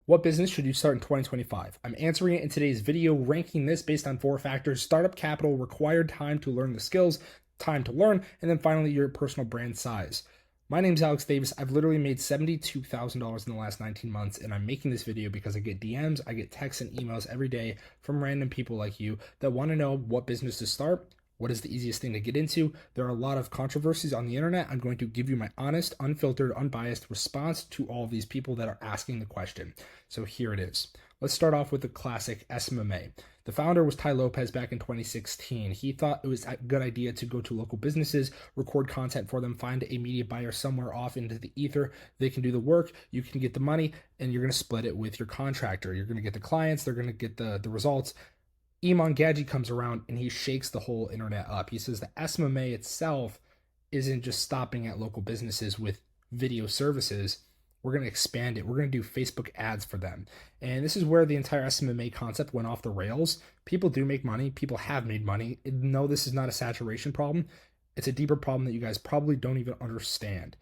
What business should you start in 2025? I'm answering it in today's video, ranking this based on 4 factors: startup capital, required time to learn the skills, time to learn, and then finally your personal brand size. My name's Alex Davis. I've literally made $72,000 in the last 19 months, and I'm making this video because I get DMs, I get texts and emails every day from random people like you that want to know what business to start. What is the easiest thing to get into? There are a lot of controversies on the internet. I'm going to give you my honest, unfiltered, unbiased response to all of these people that are asking the question. So here it is. Let's start off with the classic SMMA. The founder was Ty Lopez back in 2016. He thought it was a good idea to go to local businesses, record content for them, find a media buyer somewhere off into the ether. They can do the work, you can get the money, and you're going to split it with your contractor. You're going to get the clients, they're going to get the results. Iman Gadji comes around and he shakes the whole internet up. He says the SMMA itself isn't just stopping at local businesses with video services. We're going to expand it. We're going to do Facebook ads for them. And this is where the entire SMMA concept went off the rails. People do make money. People have made money. No, this is not a saturation problem. It's a deeper problem that you guys probably don't even understand.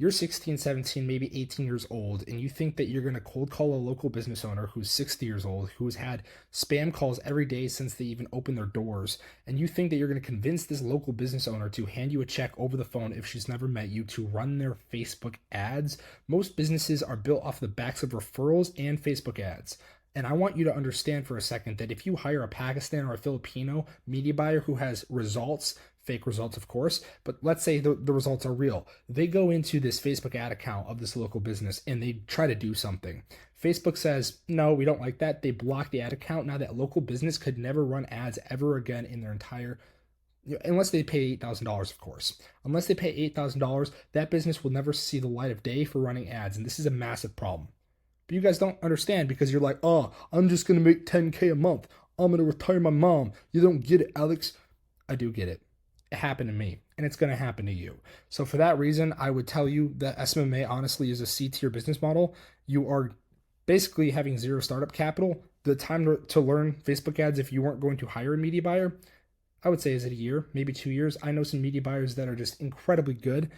You're 16, 17, maybe 18 years old, and you think that you're going to cold call a local business owner who's 60 years old, who's had spam calls every day since they even opened their doors, and you think that you're going to convince this local business owner to hand you a check over the phone if she's never met you to run their Facebook ads. Most businesses are built off the backs of referrals and Facebook ads. And I want you to understand for a second that if you hire a Pakistan or a Filipino media buyer who has results, fake results, of course, but let's say the results are real. They go into this Facebook ad account of this local business and they try to do something. Facebook says, no, we don't like that. They block the ad account. Now that local business could never run ads ever again in their entire, unless they pay $8,000, of course. Unless they pay $8,000, that business will never see the light of day for running ads. And this is a massive problem. But you guys don't understand because you're like, oh, I'm just going to make 10K a month. I'm going to retire my mom. You don't get it, Alex. I do get it. It happened to me, and it's going to happen to you. So for that reason, I would tell you that SMMA honestly is a C-tier business model. You are basically having zero startup capital. The time to learn Facebook ads, if you weren't going to hire a media buyer, I would say is it a year, maybe 2 years. I know some media buyers that are just incredibly good,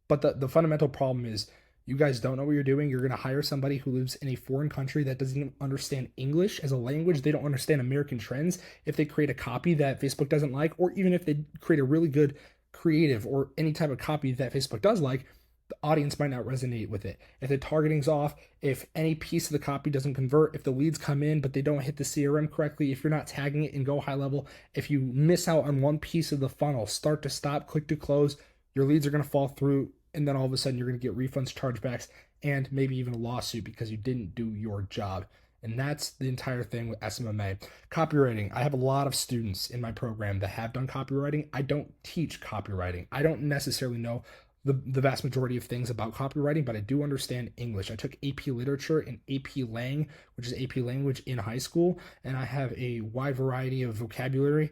but the fundamental problem is you guys don't know what you're doing. You're going to hire somebody who lives in a foreign country that doesn't even understand English as a language. They don't understand American trends. If they create a copy that Facebook doesn't like, or even if they create a really good creative or any type of copy that Facebook does like, the audience might not resonate with it. If the targeting's off, if any piece of the copy doesn't convert, if the leads come in but they don't hit the CRM correctly, if you're not tagging it and go high level, if you miss out on one piece of the funnel, start to stop, click to close, your leads are going to fall through. And then all of a sudden you're going to get refunds, chargebacks, and maybe even a lawsuit because you didn't do your job. And that's the entire thing with SMMA. Copywriting. I have a lot of students in my program that have done copywriting. I don't teach copywriting. I don't necessarily know the vast majority of things about copywriting, but I do understand English. I took AP Literature and AP Lang, which is AP Language, in high school, and I have a wide variety of vocabulary.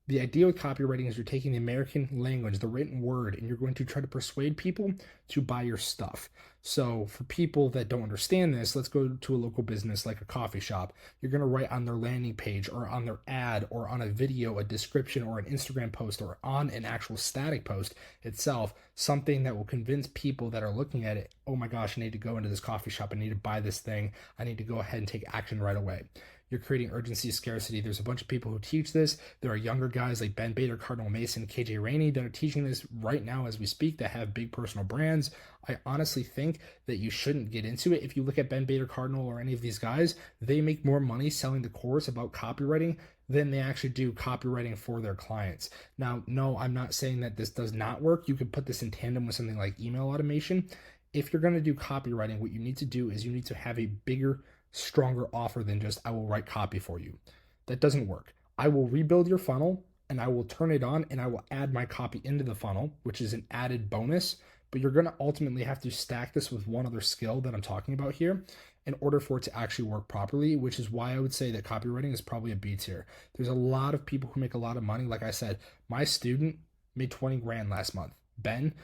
The idea with copywriting is you're taking the American language, the written word, and you're going to try to persuade people to buy your stuff. So for people that don't understand this, let's go to a local business like a coffee shop. You're going to write on their landing page or on their ad or on a video, a description or an Instagram post or on an actual static post itself, something that will convince people that are looking at it, oh my gosh, I need to go into this coffee shop. I need to buy this thing. I need to go ahead and take action right away. You're creating urgency, scarcity. There's a bunch of people who teach this. There are younger guys like Ben Bader, Cardinal Mason, KJ Rainey that are teaching this right now as we speak that have big personal brands. I honestly think that you shouldn't get into it. If you look at Ben Bader, Cardinal, or any of these guys, they make more money selling the course about copywriting than they actually do copywriting for their clients. Now, no, I'm not saying that this does not work. You could put this in tandem with something like email automation. If you're going to do copywriting, what you need to do is you need to have a bigger, stronger offer than just I will write copy for you. That doesn't work. I will rebuild your funnel and I will turn it on and I will add my copy into the funnel, which is an added bonus, but you're going to ultimately have to stack this with one other skill that I'm talking about here in order for it to actually work properly, which is why I would say that copywriting is probably a B tier. There's a lot of people who make a lot of money. Like I said, my student made 20 grand last month. Ben,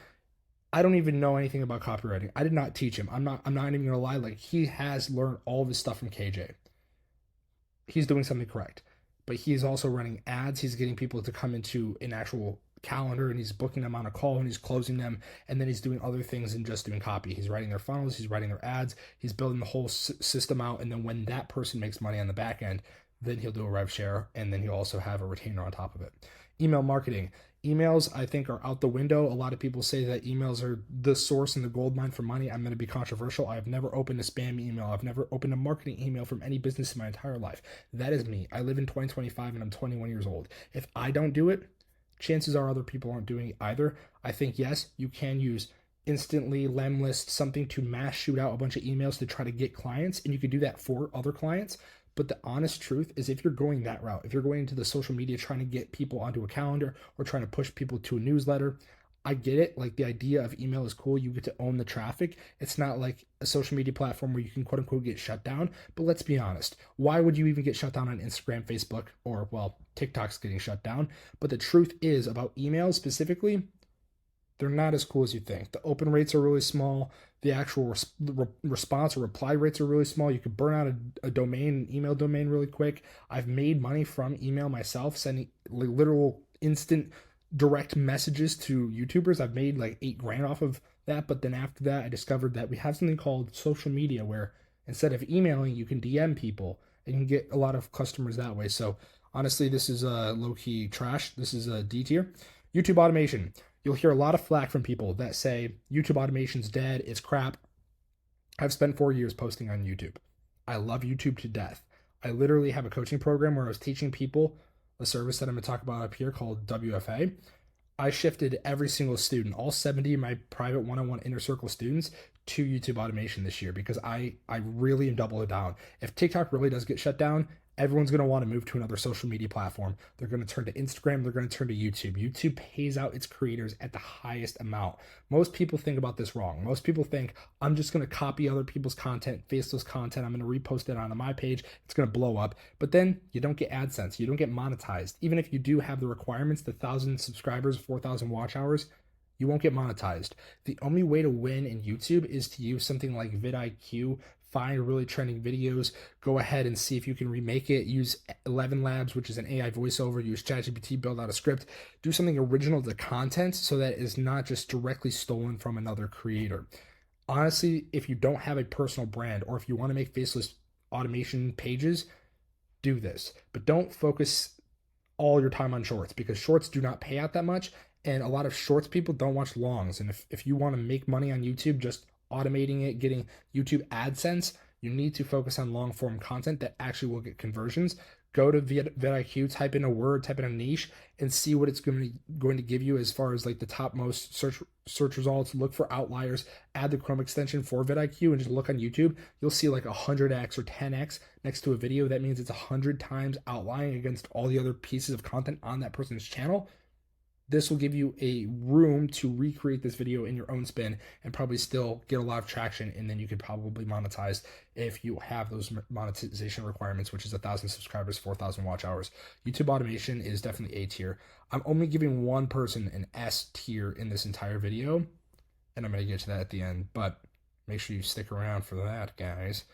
I don't even know anything about copywriting. I did not teach him. I'm not even gonna lie. Like, he has learned all this stuff from KJ. He's doing something correct, but he's also running ads. He's getting people to come into an actual calendar and he's booking them on a call and he's closing them, and then he's doing other things than just doing copy. He's writing their funnels, he's writing their ads, he's building the whole system out, and then when that person makes money on the back end, then he'll do a rev share, and then he'll also have a retainer on top of it. Email marketing. Emails, I think, are out the window. A lot of people say that emails are the source and the gold mine for money. I'm going to be controversial. I've never opened a spam email. I've never opened a marketing email from any business in my entire life. That is me. I live in 2025 and I'm 21 years old. If I don't do it, chances are other people aren't doing it either. I think, yes, you can use Instantly, Lemlist, something to mass shoot out a bunch of emails to try to get clients, and you can do that for other clients. But the honest truth is, if you're going that route, if you're going into the social media trying to get people onto a calendar or trying to push people to a newsletter, I get it. Like, the idea of email is cool. You get to own the traffic. It's not like a social media platform where you can quote unquote get shut down. But let's be honest. Why would you even get shut down on Instagram, Facebook, or, well, TikTok's getting shut down? But the truth is, about emails specifically, they're not as cool as you think. The open rates are really small. The actual response or reply rates are really small. You could burn out a domain, an email domain really quick. I've made money from email myself, sending literal instant direct messages to YouTubers. I've made like $8,000 off of that. But then after that, I discovered that we have something called social media, where instead of emailing, you can DM people and you can get a lot of customers that way. So honestly, this is low-key trash. This is a D tier. YouTube automation. You'll hear a lot of flack from people that say YouTube automation's dead, it's crap. I've spent 4 years posting on YouTube. I love YouTube to death. I literally have a coaching program where I was teaching people a service that I'm going to talk about up here called WFA. I shifted every single student, all 70 of my private one-on-one inner circle students, to YouTube automation this year, because I really am doubling down. If TikTok really does get shut down, everyone's going to want to move to another social media platform. They're going to turn to Instagram. They're going to turn to YouTube. YouTube pays out its creators at the highest amount. Most people think about this wrong. Most people think, I'm just going to copy other people's content, faceless content. I'm going to repost it onto my page. It's going to blow up. But then you don't get AdSense. You don't get monetized. Even if you do have the requirements, the 1,000 subscribers, 4,000 watch hours, you won't get monetized. The only way to win in YouTube is to use something like vidIQ. Find really trending videos, go ahead and see if you can remake it, use 11 Labs, which is an AI voiceover, use ChatGPT, build out a script, do something original to content so that it's not just directly stolen from another creator. Honestly, if you don't have a personal brand, or if you want to make faceless automation pages, do this. But don't focus all your time on shorts, because shorts do not pay out that much, and a lot of shorts people don't watch longs. And if you want to make money on YouTube, just automating it, getting YouTube AdSense, you need to focus on long form content that actually will get conversions. Go to vidIQ, type in a word, type in a niche, and see what it's going to give you as far as like the top most search results. Look for outliers, add the Chrome extension for vidIQ, and just look on YouTube. You'll see like 100x or 10x next to a video. That means it's 100 times outlying against all the other pieces of content on that person's channel. This will give you a room to recreate this video in your own spin and probably still get a lot of traction, and then you could probably monetize if you have those monetization requirements, which is 1,000 subscribers, 4,000 watch hours. YouTube automation is definitely A tier. I'm only giving one person an S tier in this entire video, and I'm going to get to that at the end, but make sure you stick around for that, guys.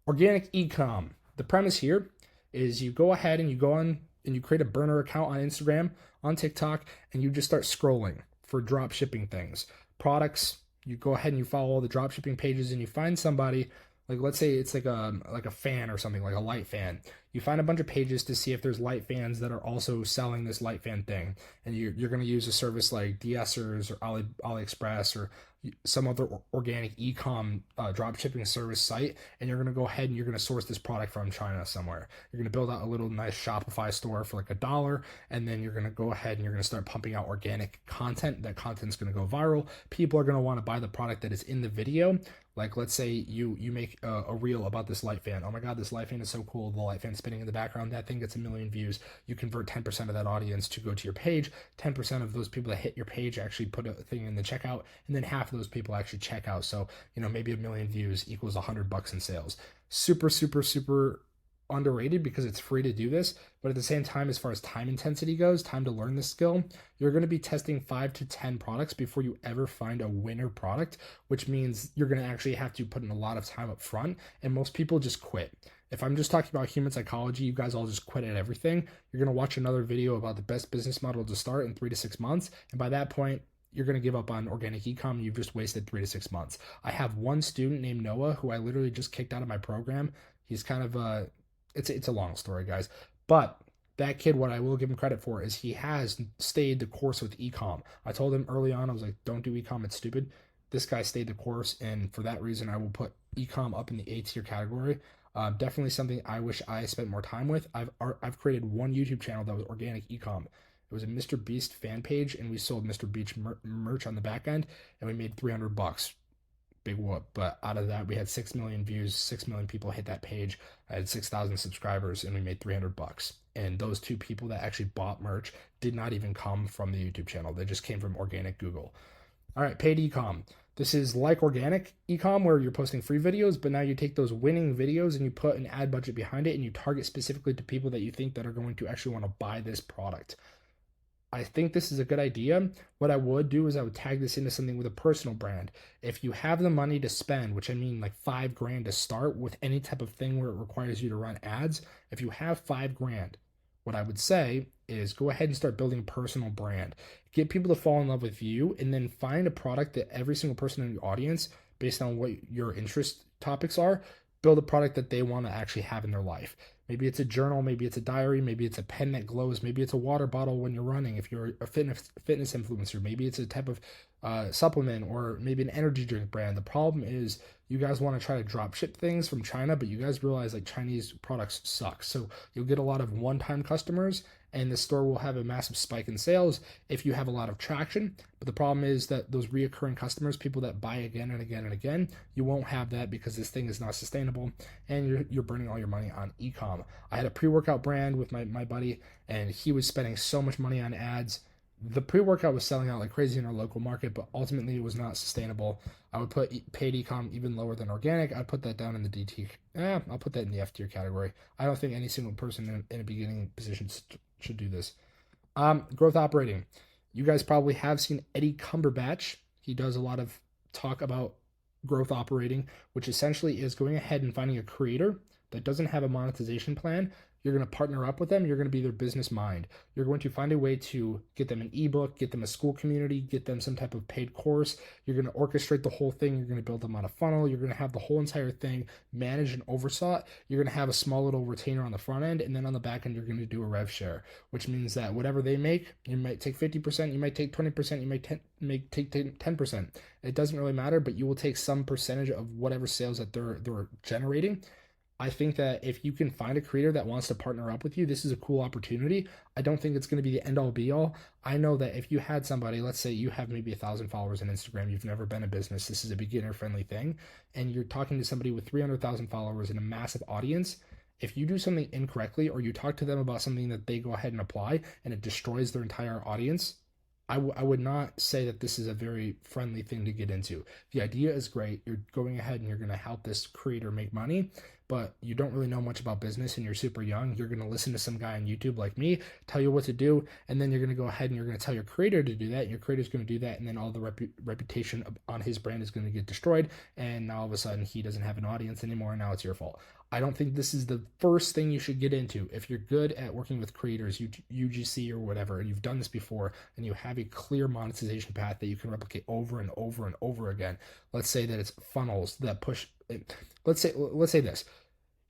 Organic e-com. The premise here is you go ahead and you go on and you create a burner account on Instagram, on TikTok, and you just start scrolling for drop shipping things. Products, you go ahead and you follow all the drop shipping pages, and you find somebody, like let's say it's like a fan or something, like a light fan. You find a bunch of pages to see if there's light fans that are also selling this light fan thing. And you're going to use a service like DSers or AliExpress or some other organic e-com drop shipping service site, and you're going to go ahead and you're going to source this product from China somewhere. You're going to build out a little nice Shopify store for like $1, and then you're going to go ahead and you're going to start pumping out organic content. That content's going to go viral. People are going to want to buy the product that is in the video. Like let's say you make a reel about this light fan. Oh my God, this light fan is so cool. The light fan spinning in the background, that thing gets 1 million views. You convert 10% of that audience to go to your page. 10% of those people that hit your page actually put a thing in the checkout, and then half of those people actually check out. So, maybe 1 million views equals $100 in sales. Super, super, super underrated because it's free to do this. But at the same time, as far as time intensity goes, time to learn this skill, you're going to be testing 5 to 10 products before you ever find a winner product, which means you're going to actually have to put in a lot of time up front. And most people just quit. If I'm just talking about human psychology, you guys all just quit at everything. You're going to watch another video about the best business model to start in 3 to 6 months. And by that point, you're going to give up on organic ecom. You've just wasted 3 to 6 months. I have one student named Noah who I literally just kicked out of my program. He's kind of it's a long story, guys. But that kid, what I will give him credit for is he has stayed the course with ecom. I told him early on, I was like, don't do ecom, it's stupid. This guy stayed the course, and for that reason, I will put ecom up in the A tier category. Definitely something I wish I spent more time with. I've created one YouTube channel that was organic ecom. It was a Mr. Beast fan page, and we sold Mr. Beast merch on the back end, and we made $300. Big whoop. But out of that, we had 6 million views, 6 million people hit that page. I had 6,000 subscribers, and we made $300. And those two people that actually bought merch did not even come from the YouTube channel. They just came from organic Google. All right, paid ecom. This is like organic ecom where you're posting free videos, but now you take those winning videos and you put an ad budget behind it and you target specifically to people that you think that are going to actually want to buy this product. I think this is a good idea. What I would do is I would tag this into something with a personal brand. If you have the money to spend, which I mean like $5,000 to start with any type of thing where it requires you to run ads, if you have $5,000, what I would say is go ahead and start building a personal brand. Get people to fall in love with you, and then find a product that every single person in your audience, based on what your interest topics are, build a product that they want to actually have in their life. Maybe it's a journal, maybe it's a diary, maybe it's a pen that glows, maybe it's a water bottle when you're running if you're a fitness influencer, maybe it's a type of supplement, or maybe an energy drink brand. The problem is you guys want to try to drop ship things from China, but you guys realize like Chinese products suck. So you'll get a lot of one-time customers, and the store will have a massive spike in sales if you have a lot of traction. But the problem is that those reoccurring customers, people that buy again and again and again, you won't have that because this thing is not sustainable, and you're burning all your money on ecom. I had a pre-workout brand with my buddy, and he was spending so much money on ads. The pre-workout was selling out like crazy in our local market, but ultimately it was not sustainable. I would put paid ecom even lower than organic. I'd put that down in the DT. I'll put that in the F tier category. I don't think any single person in a beginning position should do this. Growth operating. You guys probably have seen Eddie Cumberbatch. He does a lot of talk about growth operating, which essentially is going ahead and finding a creator that doesn't have a monetization plan. You're going to partner up with them. You're going to be their business mind. You're going to find a way to get them an ebook, get them a school community, get them some type of paid course. You're going to orchestrate the whole thing. You're going to build them on a funnel. You're going to have the whole entire thing managed and oversaw. You're going to have a small little retainer on the front end, and then on the back end, you're going to do a rev share, which means that whatever they make, you might take 50%, you might take 20%, you might take 10%. It doesn't really matter, but you will take some percentage of whatever sales that they're generating. I think that if you can find a creator that wants to partner up with you, this is a cool opportunity. I don't think it's going to be the end all be all. I know that if you had somebody, let's say you have maybe 1,000 followers on Instagram, you've never been a business, this is a beginner friendly thing, and you're talking to somebody with 300,000 followers and a massive audience. If you do something incorrectly, or you talk to them about something that they go ahead and apply and it destroys their entire audience, I would not say that this is a very friendly thing to get into. The idea is great. You're going ahead and you're going to help this creator make money, but you don't really know much about business and you're super young. You're going to listen to some guy on YouTube like me tell you what to do, and then you're going to go ahead and you're going to tell your creator to do that, and your creator's going to do that, and then all the reputation on his brand is going to get destroyed, and now all of a sudden he doesn't have an audience anymore, and now it's your fault. I don't think this is the first thing you should get into. If you're good at working with creators, UGC or whatever, and you've done this before, and you have a clear monetization path that you can replicate over and over and over again. Let's say that it's funnels that push. Let's say this.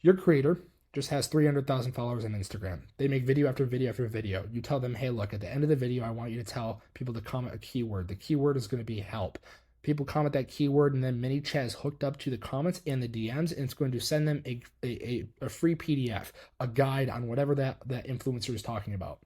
Your creator just has 300,000 followers on Instagram. They make video after video after video. You tell them, hey, look, at the end of the video, I want you to tell people to comment a keyword. The keyword is going to be help. People comment that keyword, and then ManyChat is hooked up to the comments and the DMs, and it's going to send them a free PDF, a guide on whatever that influencer is talking about.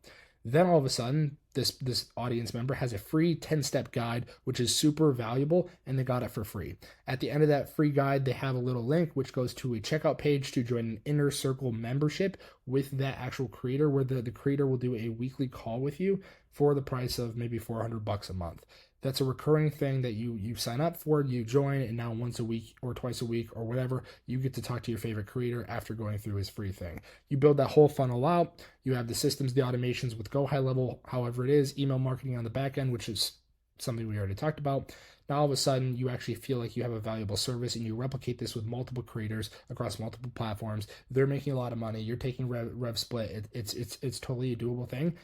Then all of a sudden, this audience member has a free 10-step guide, which is super valuable, and they got it for free. At the end of that free guide, they have a little link which goes to a checkout page to join an Inner Circle membership with that actual creator, where the creator will do a weekly call with you for the price of maybe $400 a month. That's a recurring thing that you sign up for, you join, and now once a week or twice a week or whatever, you get to talk to your favorite creator after going through his free thing. You build that whole funnel out. You have the systems, the automations with Go High Level, however it is, email marketing on the back end, which is something we already talked about. Now all of a sudden you actually feel like you have a valuable service and you replicate this with multiple creators across multiple platforms. They're making a lot of money. You're taking rev split. It's totally a doable thing.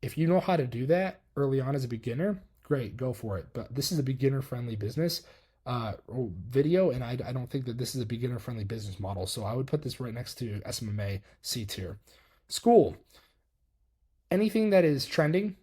If you know how to do that early on as a beginner, great, go for it. But this is a beginner friendly business video, and I don't think that this is a beginner friendly business model. So I would put this right next to SMMA C tier. School. Anything that is trending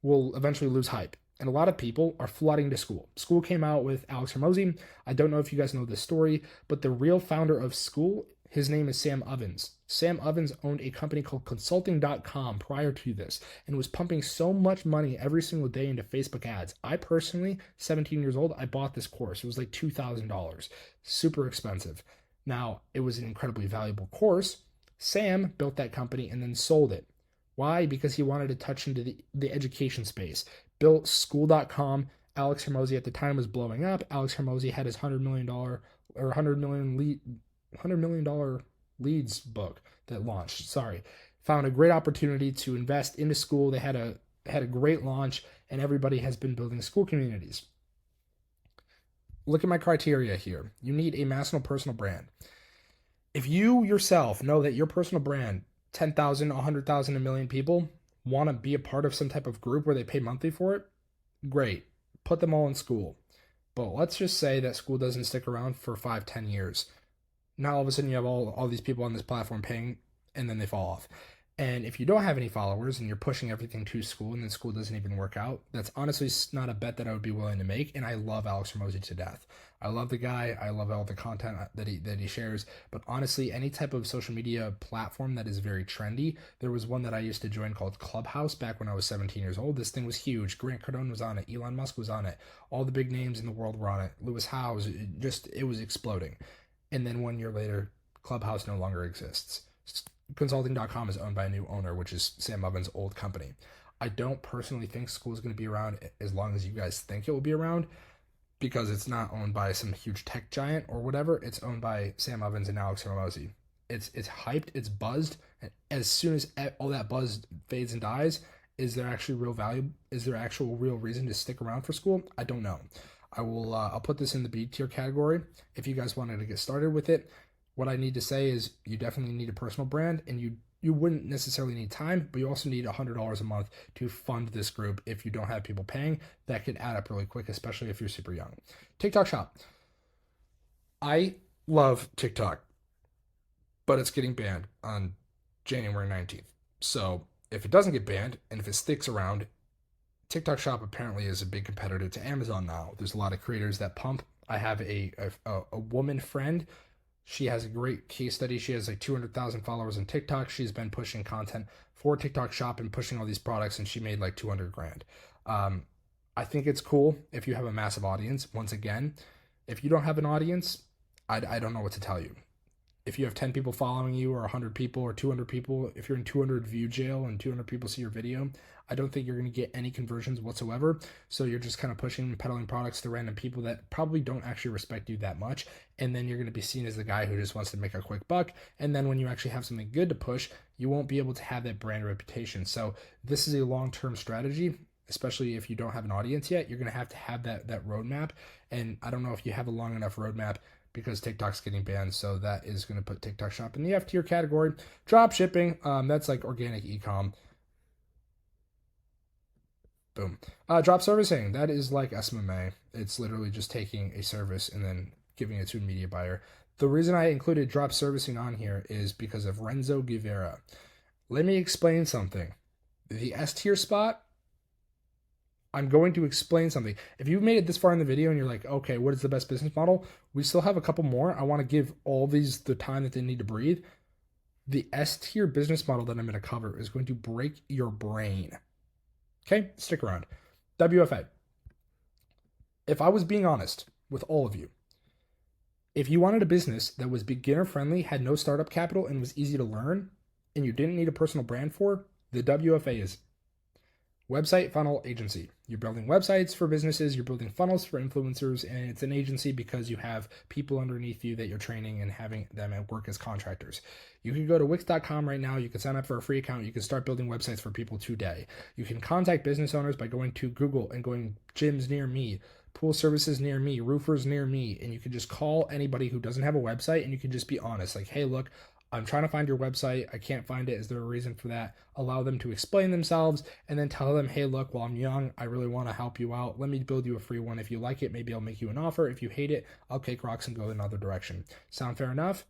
will eventually lose hype. And a lot of people are flooding to School. School came out with Alex Hormozi. I don't know if you guys know this story, but the real founder of School, his name is Sam Ovens. Sam Ovens owned a company called Consulting.com prior to this and was pumping so much money every single day into Facebook ads. I personally, 17 years old, I bought this course. It was like $2,000. Super expensive. Now, it was an incredibly valuable course. Sam built that company and then sold it. Why? Because he wanted to touch into the education space. Built School.com. Alex Hormozi at the time was blowing up. Alex Hormozi had his $100 million leads book that launched. Found a great opportunity to invest into School. They had a great launch, and everybody has been building school communities. Look at my criteria here. You need a massive personal brand. If you yourself know that your personal brand, 10,000, 100,000, a million people want to be a part of some type of group where they pay monthly for it, great. Put them all in School. But let's just say that School doesn't stick around for 5-10 years. Now all of a sudden you have all these people on this platform paying, and then they fall off. And if you don't have any followers and you're pushing everything to School and then School doesn't even work out, that's honestly not a bet that I would be willing to make. And I love Alex Hormozi to death. I love the guy. I love all the content that he shares. But honestly, any type of social media platform that is very trendy, there was one that I used to join called Clubhouse back when I was 17 years old. This thing was huge. Grant Cardone was on it. Elon Musk was on it. All the big names in the world were on it. Lewis Howes. It was exploding. And then 1 year later, Clubhouse no longer exists. Consulting.com is owned by a new owner, which is Sam Ovens' old company. I don't personally think School is going to be around as long as you guys think it will be around, because it's not owned by some huge tech giant or whatever. It's owned by Sam Ovens and Alex Hormozi. It's hyped, it's buzzed, and as soon as all that buzz fades and dies, is there actually real value? Is there actual real reason to stick around for School? I don't know. I'll put this in the B tier category. If you guys wanted to get started with it, what I need to say is you definitely need a personal brand, and you wouldn't necessarily need time, but you also need $100 a month to fund this group if you don't have people paying. That could add up really quick, especially if you're super young. TikTok Shop. I love TikTok, but it's getting banned on January 19th. So if it doesn't get banned and if it sticks around, TikTok Shop apparently is a big competitor to Amazon now. There's a lot of creators that pump. I have a woman friend. She has a great case study. She has like 200,000 followers on TikTok. She's been pushing content for TikTok Shop and pushing all these products, and she made like 200 grand. I think it's cool if you have a massive audience. Once again, if you don't have an audience, I don't know what to tell you. If you have 10 people following you, or 100 people, or 200 people, if you're in 200 view jail and 200 people see your video, I don't think you're going to get any conversions whatsoever. So you're just kind of pushing and peddling products to random people that probably don't actually respect you that much. And then you're going to be seen as the guy who just wants to make a quick buck. And then when you actually have something good to push, you won't be able to have that brand reputation. So this is a long-term strategy, especially if you don't have an audience yet. You're going to have that roadmap. And I don't know if you have a long enough roadmap, because TikTok's getting banned. So that is going to put TikTok Shop in the F tier category. Drop shipping, that's like organic e-com. Boom. Drop servicing, that is like SMMA. It's literally just taking a service and then giving it to a media buyer. The reason I included drop servicing on here is because of Renzo Guevara. Let me explain something. The S tier spot, I'm going to explain something. If you've made it this far in the video and you're like, okay, what is the best business model? We still have a couple more. I want to give all these the time that they need to breathe. The S tier business model that I'm going to cover is going to break your brain. Okay, stick around. WFA. If I was being honest with all of you, if you wanted a business that was beginner friendly, had no startup capital, and was easy to learn, and you didn't need a personal brand for, the WFA is website funnel agency. You're building websites for businesses, you're building funnels for influencers, and it's an agency because you have people underneath you that you're training and having them at work as contractors. You can go to Wix.com right now. You can sign up for a free account. You can start building websites for people today. You can contact business owners by going to Google and going gyms near me, pool services near me, roofers near me, and you can just call anybody who doesn't have a website and you can just be honest. Like, hey, look, I'm trying to find your website. I can't find it. Is there a reason for that? Allow them to explain themselves and then tell them, hey, look, while I'm young, I really want to help you out. Let me build you a free one. If you like it, maybe I'll make you an offer. If you hate it, I'll kick rocks and go another direction. Sound fair enough?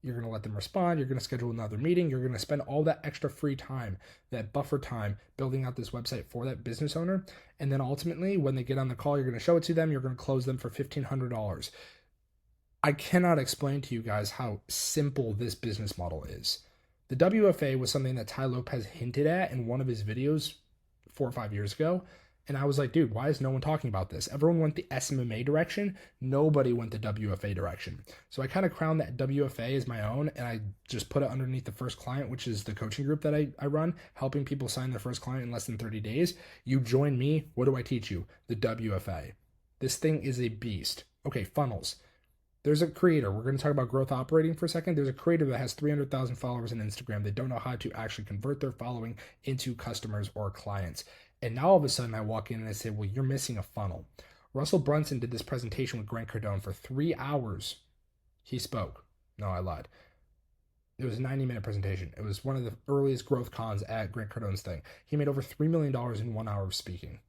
You're going to let them respond. You're going to schedule another meeting. You're going to spend all that extra free time, that buffer time, building out this website for that business owner. And then ultimately, when they get on the call, you're going to show it to them. You're going to close them for $1,500. I cannot explain to you guys how simple this business model is. The WFA was something that Tai Lopez hinted at in one of his videos 4 or 5 years ago. And I was like, dude, why is no one talking about this? Everyone went the SMMA direction. Nobody went the WFA direction. So I kind of crowned that WFA as my own, and I just put it underneath the first client, which is the coaching group that I run, helping people sign their first client in less than 30 days. You join me. What do I teach you? The WFA. This thing is a beast. Okay, funnels. There's a creator. We're going to talk about growth operating for a second. There's a creator that has 300,000 followers on Instagram. They don't know how to actually convert their following into customers or clients. And now all of a sudden I walk in and I say, well, you're missing a funnel. Russell Brunson did this presentation with Grant Cardone for 3 hours. He spoke. No, I lied. It was a 90-minute presentation. It was one of the earliest growth cons at Grant Cardone's thing. He made over $3 million in 1 hour of speaking.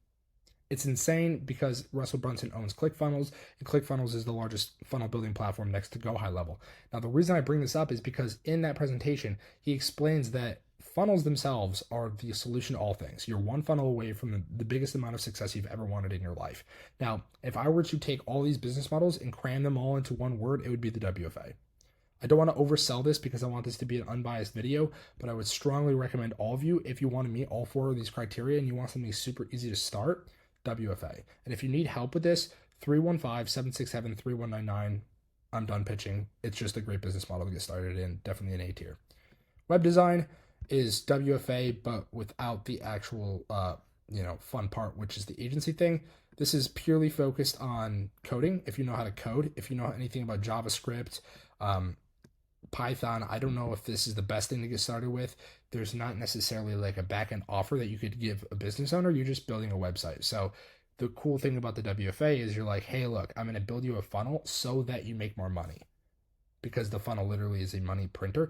It's insane because Russell Brunson owns ClickFunnels, and ClickFunnels is the largest funnel building platform next to Go High Level. Now, the reason I bring this up is because in that presentation, he explains that funnels themselves are the solution to all things. You're one funnel away from the biggest amount of success you've ever wanted in your life. Now, if I were to take all these business models and cram them all into one word, it would be the WFA. I don't want to oversell this because I want this to be an unbiased video, but I would strongly recommend all of you, if you want to meet all 4 of these criteria and you want something super easy to start, WFA. And if you need help with this, 315-767-3199. I'm done pitching. It's just a great business model to get started in. Definitely an A tier. Web design is WFA, but without the actual, fun part, which is the agency thing. This is purely focused on coding. If you know how to code, if you know anything about JavaScript, Python, I don't know if this is the best thing to get started with. There's not necessarily like a back-end offer that you could give a business owner. You're just building a website. So the cool thing about the WFA is you're like, hey, look, I'm going to build you a funnel so that you make more money, because the funnel literally is a money printer.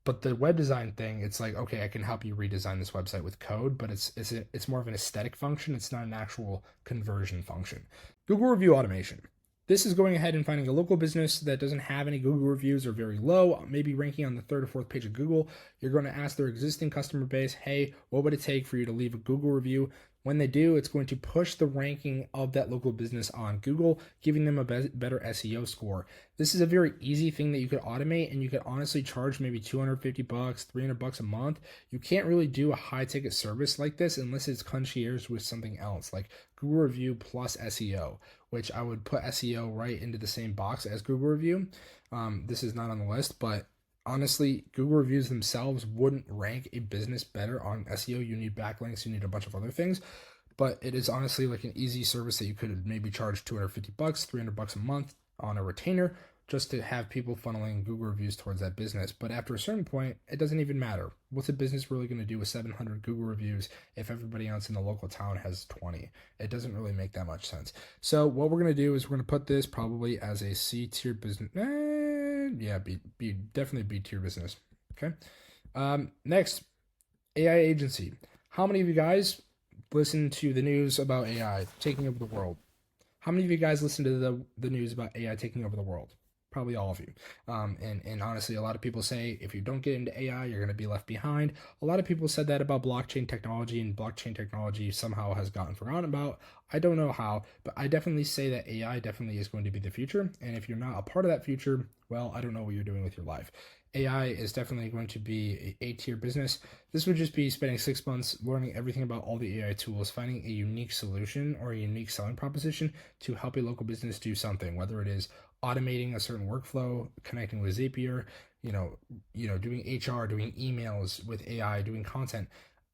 But the web design thing, it's like, okay, I can help you redesign this website with code, but it's more of an aesthetic function. It's not an actual conversion function. Google review automation. This is going ahead and finding a local business that doesn't have any Google reviews or very low, maybe ranking on the 3rd or 4th page of Google. You're going to ask their existing customer base, hey, what would it take for you to leave a Google review? When they do, it's going to push the ranking of that local business on Google, giving them a better SEO score. This is a very easy thing that you could automate, and you could honestly charge maybe $250, $300 a month. You can't really do a high ticket service like this unless it's concierge with something else like Google review plus SEO, which I would put SEO right into the same box as Google review. This is not on the list, but honestly, Google reviews themselves wouldn't rank a business better on SEO. You need backlinks, you need a bunch of other things, but it is honestly like an easy service that you could maybe charge $250, $300 a month on a retainer just to have people funneling Google reviews towards that business. But after a certain point, it doesn't even matter. What's a business really going to do with 700 Google reviews if everybody else in the local town has 20? It doesn't really make that much sense. So what we're going to do is we're going to put this probably as a C tier business. Definitely B tier business. Okay. Next, AI agency. How many of you guys listen to the news about AI taking over the world? How many of you guys listen to the news about AI taking over the world? Probably all of you. And honestly, a lot of people say if you don't get into AI, you're going to be left behind. A lot of people said that about blockchain technology, and blockchain technology somehow has gotten forgotten about. I don't know how, but I definitely say that AI definitely is going to be the future. And if you're not a part of that future, well, I don't know what you're doing with your life. AI is definitely going to be a A-tier business. This would just be spending 6 months learning everything about all the AI tools, finding a unique solution or a unique selling proposition to help a local business do something, whether it is automating a certain workflow, connecting with Zapier, doing HR, doing emails with AI, doing content.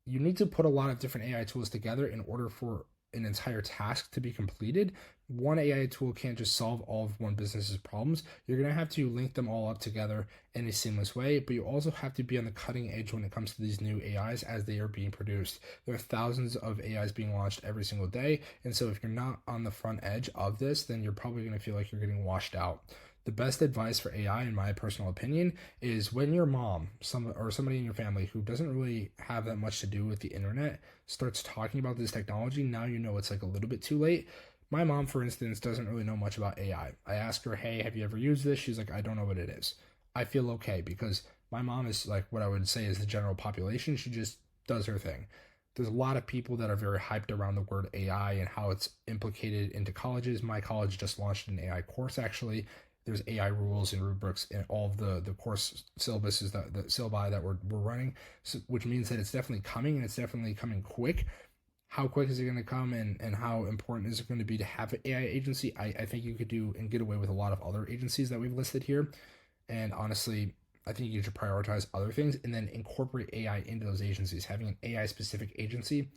You need to put a lot of different AI tools together in order for an entire task to be completed, one AI tool can't just solve all of one business's problems. You're going to have to link them all up together in a seamless way, but you also have to be on the cutting edge when it comes to these new AIs as they are being produced. There are thousands of AIs being launched every single day, and so if you're not on the front edge of this, then you're probably going to feel like you're getting washed out. The best advice for AI, in my personal opinion, is when your mom, somebody in your family who doesn't really have that much to do with the internet starts talking about this technology, now you know it's like a little bit too late. My mom, for instance, doesn't really know much about AI. I ask her, hey, have you ever used this? She's like, I don't know what it is. I feel okay because my mom is like what I would say is the general population. She just does her thing. There's a lot of people that are very hyped around the word AI and how it's implicated into colleges. My college just launched an AI course, actually. There's AI rules and rubrics in all of the course syllabuses, the syllabi that we're running, so, which means that it's definitely coming, and it's definitely coming quick. How quick is it going to come, and how important is it going to be to have an AI agency? I think you could do and get away with a lot of other agencies that we've listed here. And honestly, I think you should prioritize other things and then incorporate AI into those agencies. Having an AI specific agency,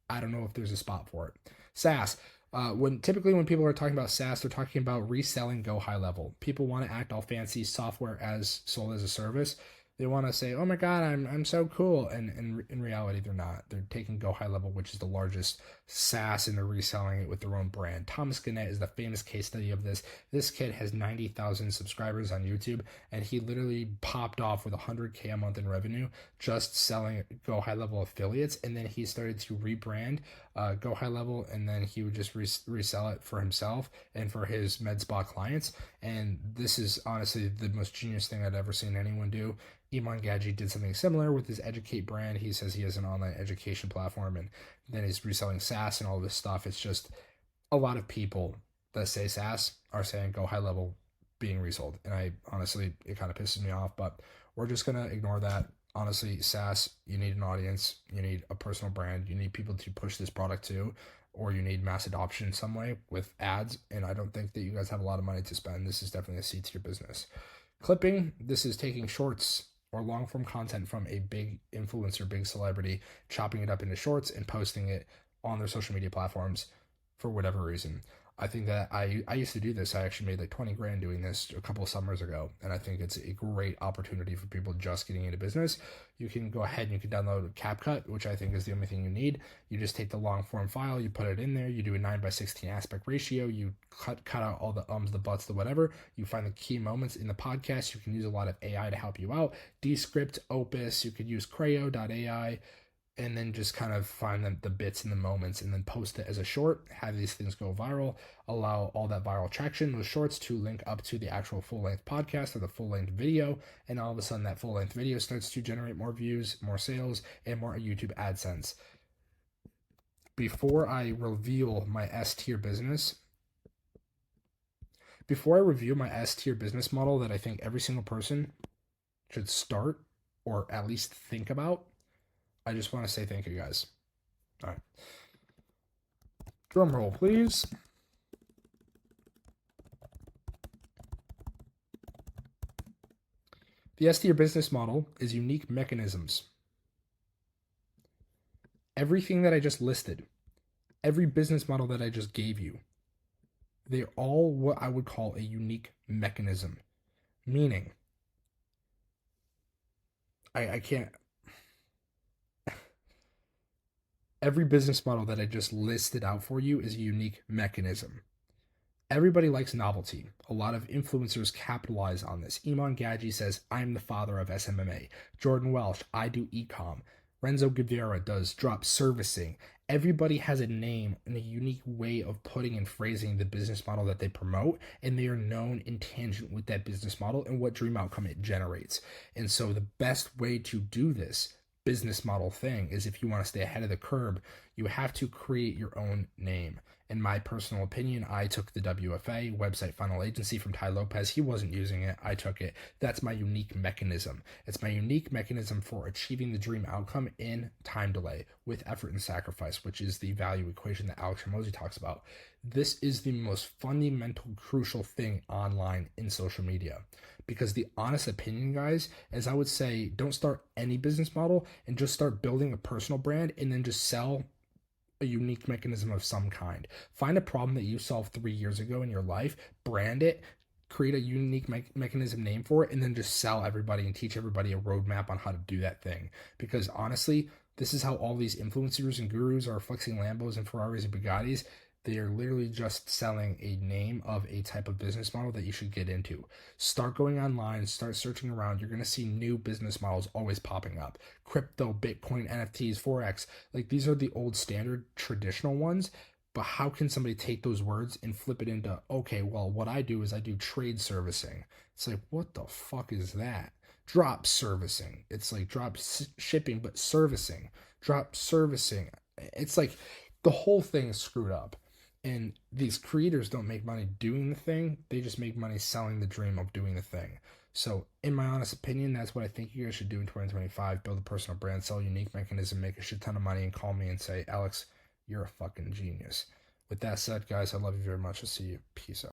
I don't know if there's a spot for it. SaaS. When people are talking about SaaS, they're talking about reselling Go High Level. People want to act all fancy, software as sold as a service. They want to say, "Oh my God, I'm so cool," and in reality, they're not. They're taking Go High Level, which is the largest SaaS, and they're reselling it with their own brand. Thomas Gannett is the famous case study of this. This kid has 90,000 subscribers on YouTube, and he literally popped off with 100K a month in revenue just selling Go High Level affiliates, and then he started to rebrand Go High Level, and then he would just resell it for himself and for his med spa clients. And this is honestly the most genius thing I'd ever seen anyone do. Iman Gadji did something similar with his Educate brand. He says he has an online education platform, and then he's reselling SaaS and all this stuff. It's just a lot of people that say SaaS are saying Go High Level being resold. And I honestly, it kind of pisses me off, but we're just going to ignore that. Honestly, SaaS, you need an audience, you need a personal brand, you need people to push this product to, or you need mass adoption in some way with ads. And I don't think that you guys have a lot of money to spend. This is definitely a C tier business. Clipping, this is taking shorts or long form content from a big influencer, big celebrity, chopping it up into shorts and posting it on their social media platforms for whatever reason. I think that I used to do this. I actually made like 20 grand doing this a couple of summers ago. And I think it's a great opportunity for people just getting into business. You can go ahead and you can download CapCut, which I think is the only thing you need. You just take the long form file, you put it in there, you do a 9:16 aspect ratio, you cut out all the ums, the buts, the whatever. You find the key moments in the podcast. You can use a lot of AI to help you out. Descript, Opus, you could use Creo.ai. And then just kind of find the bits and the moments and then post it as a short, have these things go viral, allow all that viral traction, those shorts to link up to the actual full-length podcast or the full-length video, and all of a sudden that full-length video starts to generate more views, more sales, and more YouTube AdSense. Before I review my S-tier business model that I think every single person should start or at least think about, I just want to say thank you, guys. All right. Drum roll, please. The S-tier business model is unique mechanisms. Everything that I just listed, every business model that I just gave you, they're all what I would call a unique mechanism. Meaning, I can't... Every business model that I just listed out for you is a unique mechanism. Everybody likes novelty. A lot of influencers capitalize on this. Iman Gadji says, I'm the father of SMMA. Jordan Welsh, I do e-com. Renzo Guevara does drop servicing. Everybody has a name and a unique way of putting and phrasing the business model that they promote, and they are known in tangent with that business model and what dream outcome it generates. And so the best way to do this business model thing is, if you want to stay ahead of the curve, you have to create your own name. In my personal opinion, I took the WFA, Website Funnel Agency, from Ty Lopez. He wasn't using it. I took it. That's my unique mechanism. It's my unique mechanism for achieving the dream outcome in time delay with effort and sacrifice, which is the value equation that Alex Hormozi talks about. This is the most fundamental, crucial thing online in social media. Because the honest opinion, guys, is I would say don't start any business model and just start building a personal brand and then just sell a unique mechanism of some kind. Find a problem that you solved 3 years ago in your life, brand it, create a unique mechanism name for it, and then just sell everybody and teach everybody a roadmap on how to do that thing. Because honestly, this is how all these influencers and gurus are flexing Lambos and Ferraris and Bugattis. They are literally just selling a name of a type of business model that you should get into. Start going online, start searching around. You're going to see new business models always popping up. Crypto, Bitcoin, NFTs, Forex. Like, these are the old standard traditional ones. But how can somebody take those words and flip it into, okay, well, what I do is I do trade servicing. It's like, what the fuck is that? Drop servicing. It's like drop shipping, but servicing. Drop servicing. It's like the whole thing is screwed up. And these creators don't make money doing the thing. They just make money selling the dream of doing the thing. So in my honest opinion, that's what I think you guys should do in 2025. Build a personal brand, sell a unique mechanism, make a shit ton of money, and call me and say, Alex, you're a fucking genius. With that said, guys, I love you very much. I'll see you. Peace out.